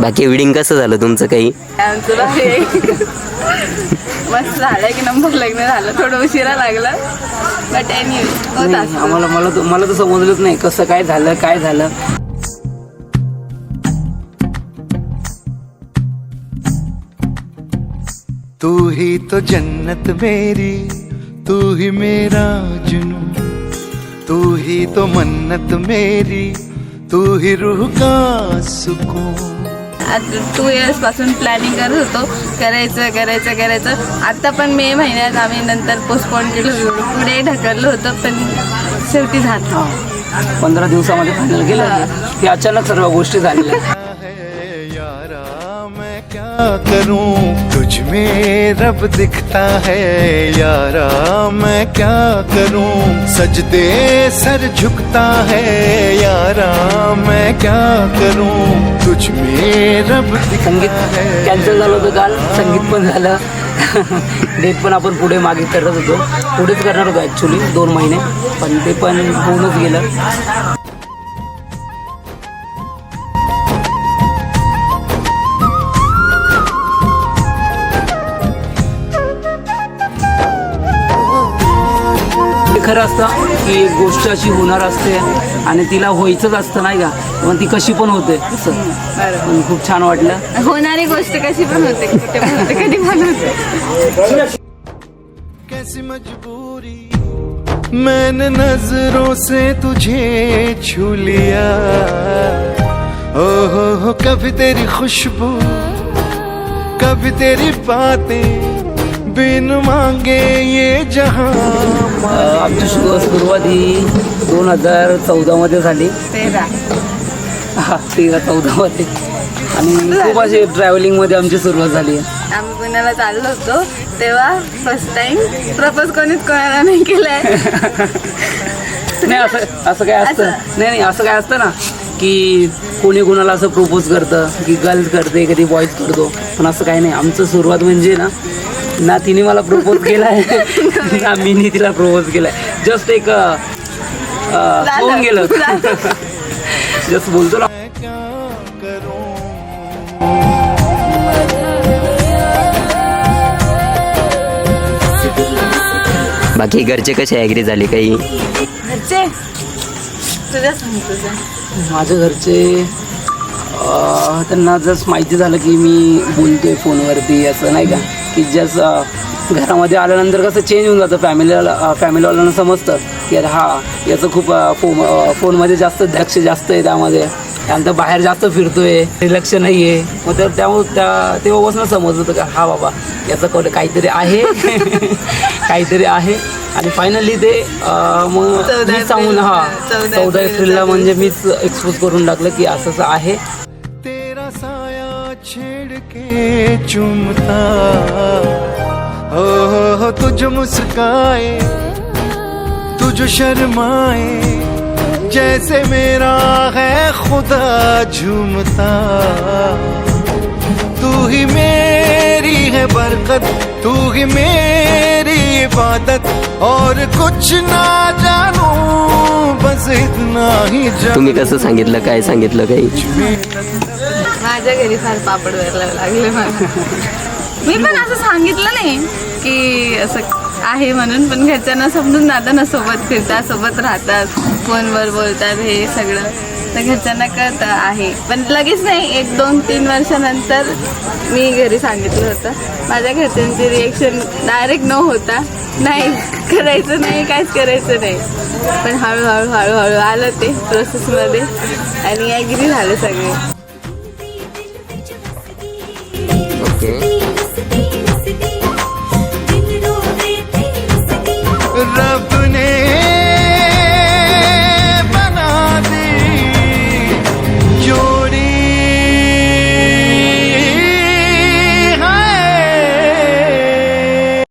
बाकी वेडिंग कसं झालं तुमचं काही? आमचं भारी आहे. मस्त झालं की नंबर लग्न झालं. थोडं उशिरा लागलं बट एनी होत असतं. मला तर समजलंच नाही कसं काय झालं. तू ही तो जन्नत मेरी, तू ही मेरा जुनून, तू ही तो मन्नत मेरी, तू ही रूह का सुकून. आता 2 years पासून प्लॅनिंग करत होतो करायचं. आता पण मे महिन्यात आम्ही नंतर पोस्टपोन केलं होतं, पुढे ढकललं होतं पण शेवटी झालं. 15 दिवसामध्ये फायनल केलं. हे अचानक सर्व गोष्टी झालेल्या. है यारा मैं क्या करूं, तुझ में रब दिखता है यारा मैं क्या करूं, सजदे सर झुकता है यारा मैं क्या करूं, तुझ में रब संगीत दिखता है. कॅन्सल झालं होतं काल, संगीत पण झालं. डेट पण आपण पुढे मागे करत होतो, पुढेच करणार होतो ॲक्च्युली 2 महिने, पण ते पण होऊनच गेलं. खरं असतं की एक गोष्ट अशी होणार असते आणि तिला व्हायचंच असतं नाही का, पण ती कशी पण होते असं. पण खूप छान वाटलं. होणारी गोष्ट कशी पण होते, कुठे पण होते, कधी पण होते. कैसी मजबूरी मैंने नजरों से तुझे छू लिया, ओ हो कभी तेरी खुशबू कभी तेरी बातें बिन मांगे ये जहां. आमची सुरुवात ही 2014 मध्ये झाली. 13-14 मध्ये आणि खूप अशी ट्रॅव्हलिंगमध्ये आमची सुरुवात झाली. आम्ही पुण्याला चाललो होतो तेव्हा फर्स्ट टाइम प्रपोज कोणीच कोणाला नाही केलंय. नाही असं काय असतं. नाही असं काय असतं ना की कोणी कोणाला असं प्रपोज करतं, की गर्ल्स करते, कधी बॉईज करतो, पण असं काही नाही. आमचं सुरुवात म्हणजे ना तिने मला प्रपोज केलाय ना मीनी तिला प्रपोज केलाय. जस्ट एक होऊन गेलं. जस्ट बोलतो ना. बाकी घरचे कसे ॲग्री झाले काही? घरचे तुझ्या सांगतो. माझ्या घरचे त्यांना जस्ट माहिती झालं की मी बोलतोय फोनवरती असं नाही का, की जस्ट घरामध्ये आल्यानंतर कसं चेंज होऊन जातं. फॅमिलीवाल्यांना समजतं की अरे हा याचं खूप फोनमध्ये जास्त दक्ष जास्त आहे, त्यामध्ये त्यानंतर बाहेर जास्त फिरतोय, लक्ष नाही आहे. मग तर तेव्हापासून समजत होतं का हा बाबा याचं काहीतरी आहे काहीतरी आहे. आणि फायनली ते मग मी सांगून 14 एप्रिलला म्हणजे मीच एक्सपोज करून टाकलं की असं आहे. तेरा साया छेड़ के चुमता, हो तुझ मुस्काए तुझ शर्माए, जैसे मेरा है खुदा झूमता, तू ही मेरी है बरकत, तू ही मेरी इबादत, और कुछ ना जानू बस इतना ही जानू. तुम्ही कसं सांगितलं, काय सांगितलं काही? माझ्या घरी फार पापड व्हायला लागले मला. मी पण असं सांगितलं नाही की असं आहे म्हणून, पण घरच्यांना समजून जातं ना, सोबत फिरतात, सोबत राहतात, फोनवर बोलतात, हे सगळं तर घरच्यांना कळतं आहे. पण लगेच नाही, 1-2-3 वर्षानंतर मी घरी सांगितलं होतं. माझ्या घरच्यांची रिएक्शन डायरेक्ट नो होता, नाही करायचं नाही, काहीच करायचं नाही. पण हळूहळू आलं ते प्रोसेसमध्ये आणि ॲग्री झाले सगळे. ओके.